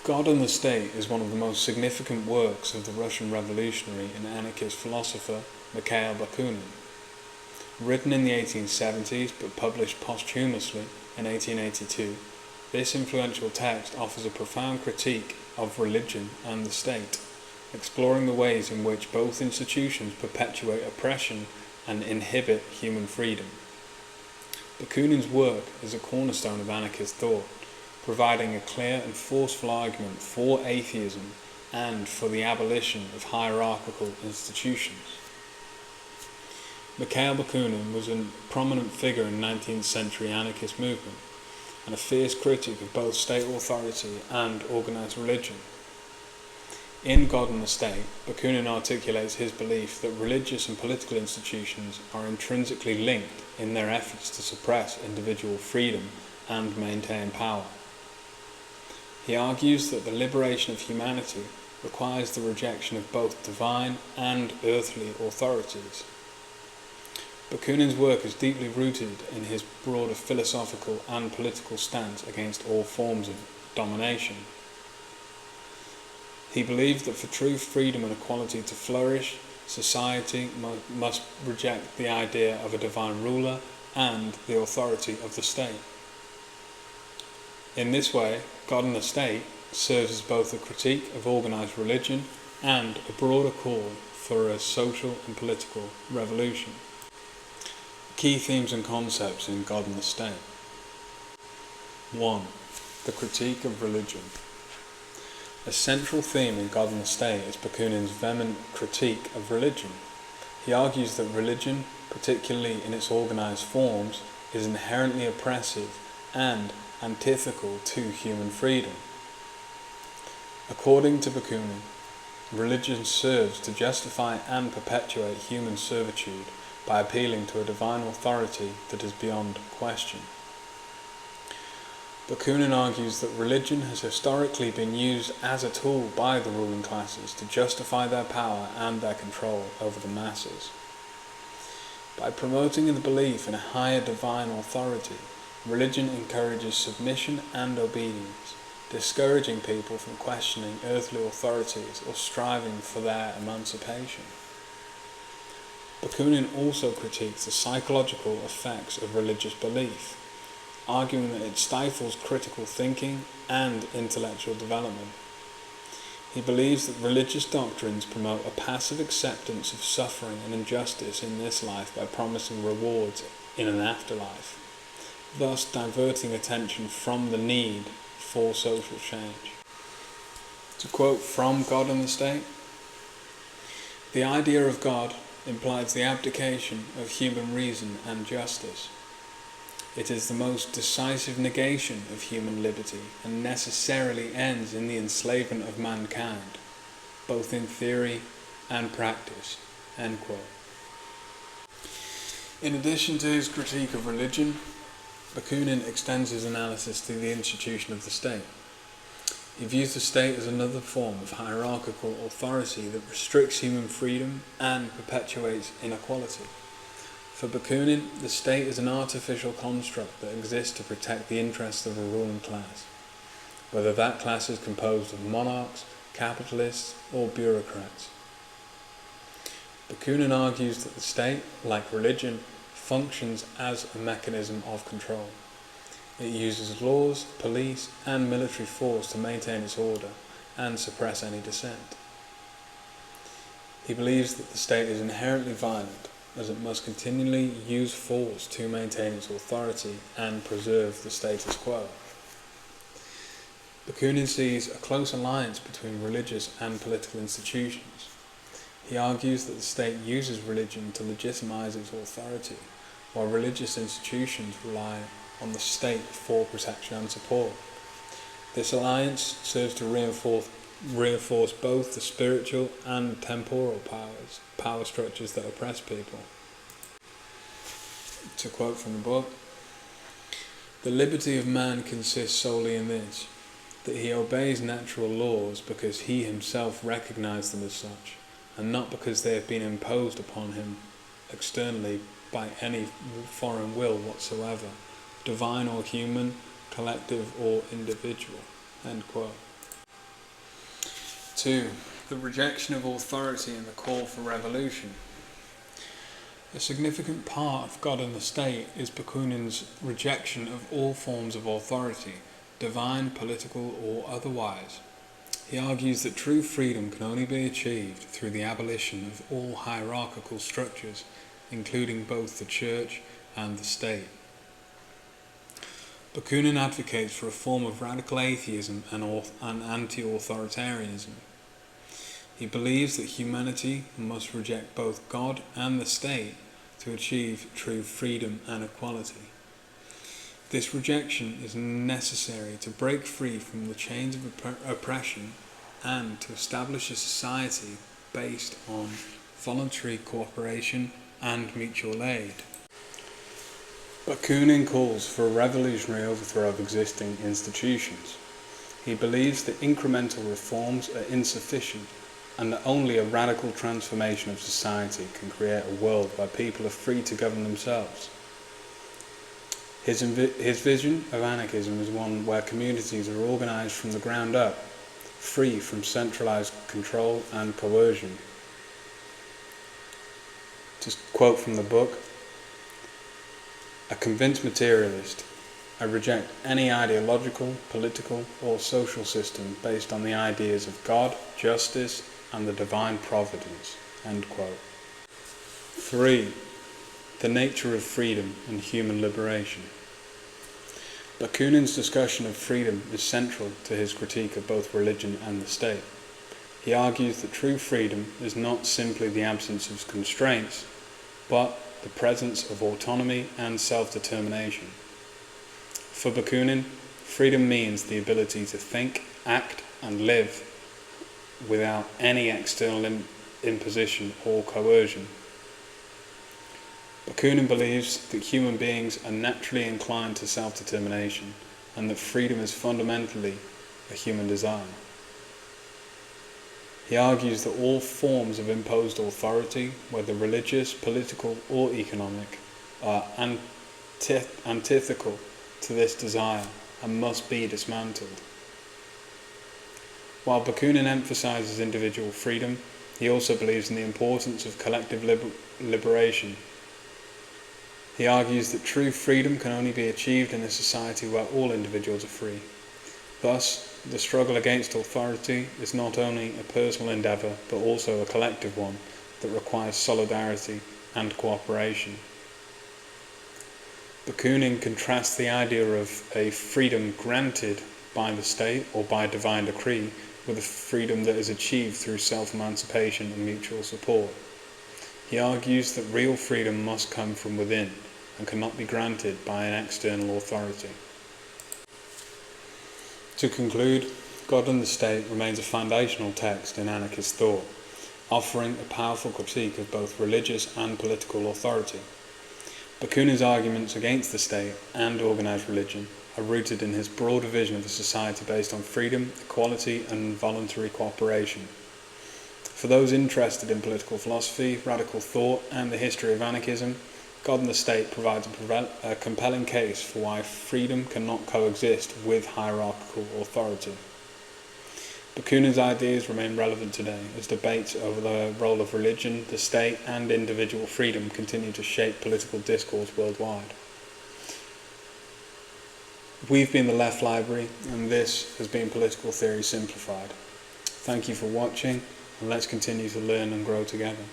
God and the State is one of the most significant works of the Russian revolutionary and anarchist philosopher Mikhail Bakunin. Written in the 1870s but published posthumously in 1882, this influential text offers a profound critique of religion and the state, exploring the ways in which both institutions perpetuate oppression and inhibit human freedom. Bakunin's work is a cornerstone of anarchist thought, providing a clear and forceful argument for atheism and for the abolition of hierarchical institutions. Mikhail Bakunin was a prominent figure in the 19th century anarchist movement and a fierce critic of both state authority and organised religion. In God and the State, Bakunin articulates his belief that religious and political institutions are intrinsically linked in their efforts to suppress individual freedom and maintain power. He argues that the liberation of humanity requires the rejection of both divine and earthly authorities. Bakunin's work is deeply rooted in his broader philosophical and political stance against all forms of domination. He believed that for true freedom and equality to flourish, society must reject the idea of a divine ruler and the authority of the state. In this way, God and the State serves as both a critique of organised religion and a broader call for a social and political revolution. Key themes and concepts in God and the State. 1. The critique of religion. A central theme in God and the State is Bakunin's vehement critique of religion. He argues that religion, particularly in its organised forms, is inherently oppressive and antithetical to human freedom. According to Bakunin, religion serves to justify and perpetuate human servitude by appealing to a divine authority that is beyond question. Bakunin argues that religion has historically been used as a tool by the ruling classes to justify their power and their control over the masses. By promoting the belief in a higher divine authority, religion encourages submission and obedience, discouraging people from questioning earthly authorities or striving for their emancipation. Bakunin also critiques the psychological effects of religious belief, arguing that it stifles critical thinking and intellectual development. He believes that religious doctrines promote a passive acceptance of suffering and injustice in this life by promising rewards in an afterlife, thus diverting attention from the need for social change. To quote from God and the State, "The idea of God implies the abdication of human reason and justice. It is the most decisive negation of human liberty and necessarily ends in the enslavement of mankind, both in theory and practice." End quote. In addition to his critique of religion, Bakunin extends his analysis to the institution of the state. He views the state as another form of hierarchical authority that restricts human freedom and perpetuates inequality. For Bakunin, the state is an artificial construct that exists to protect the interests of a ruling class, whether that class is composed of monarchs, capitalists, or bureaucrats. Bakunin argues that the state, like religion, functions as a mechanism of control. It uses laws, police, and military force to maintain its order and suppress any dissent. He believes that the state is inherently violent, as it must continually use force to maintain its authority and preserve the status quo. Bakunin sees a close alliance between religious and political institutions. He argues that the state uses religion to legitimize its authority, while religious institutions rely on the state for protection and support. This alliance serves to reinforce both the spiritual and temporal power structures that oppress people. To quote from the book, "The liberty of man consists solely in this, that he obeys natural laws because he himself recognizes them as such, and not because they have been imposed upon him externally by any foreign will whatsoever, divine or human, collective or individual." End quote. 2. The rejection of authority and the call for revolution. A significant part of God and the State is Bakunin's rejection of all forms of authority, divine, political, or otherwise. He argues that true freedom can only be achieved through the abolition of all hierarchical structures, including both the Church and the State. Bakunin advocates for a form of radical atheism and anti-authoritarianism. He believes that humanity must reject both God and the state to achieve true freedom and equality. This rejection is necessary to break free from the chains of oppression and to establish a society based on voluntary cooperation and mutual aid. Bakunin calls for a revolutionary overthrow of existing institutions. He believes that incremental reforms are insufficient and that only a radical transformation of society can create a world where people are free to govern themselves. His vision of anarchism is one where communities are organised from the ground up, free from centralised control and coercion. To quote from the book, "A convinced materialist, I reject any ideological, political or social system based on the ideas of God, justice and the divine providence." End quote. 3. The nature of freedom and human liberation. Bakunin's discussion of freedom is central to his critique of both religion and the state. He argues that true freedom is not simply the absence of constraints, but the presence of autonomy and self-determination. For Bakunin, freedom means the ability to think, act and live without any external imposition or coercion. Bakunin believes that human beings are naturally inclined to self-determination and that freedom is fundamentally a human desire. He argues that all forms of imposed authority, whether religious, political or economic, are antithetical to this desire and must be dismantled. While Bakunin emphasizes individual freedom, he also believes in the importance of collective liberation. He argues that true freedom can only be achieved in a society where all individuals are free. Thus, the struggle against authority is not only a personal endeavour but also a collective one that requires solidarity and cooperation. Bakunin contrasts the idea of a freedom granted by the state or by divine decree with a freedom that is achieved through self-emancipation and mutual support. He argues that real freedom must come from within and cannot be granted by an external authority. To conclude, God and the State remains a foundational text in anarchist thought, offering a powerful critique of both religious and political authority. Bakunin's arguments against the state and organised religion are rooted in his broader vision of a society based on freedom, equality and voluntary cooperation. For those interested in political philosophy, radical thought and the history of anarchism, God and the State provides a compelling case for why freedom cannot coexist with hierarchical authority. Bakunin's ideas remain relevant today as debates over the role of religion, the state and individual freedom continue to shape political discourse worldwide. We've been the Left Library and this has been Political Theory Simplified. Thank you for watching and let's continue to learn and grow together.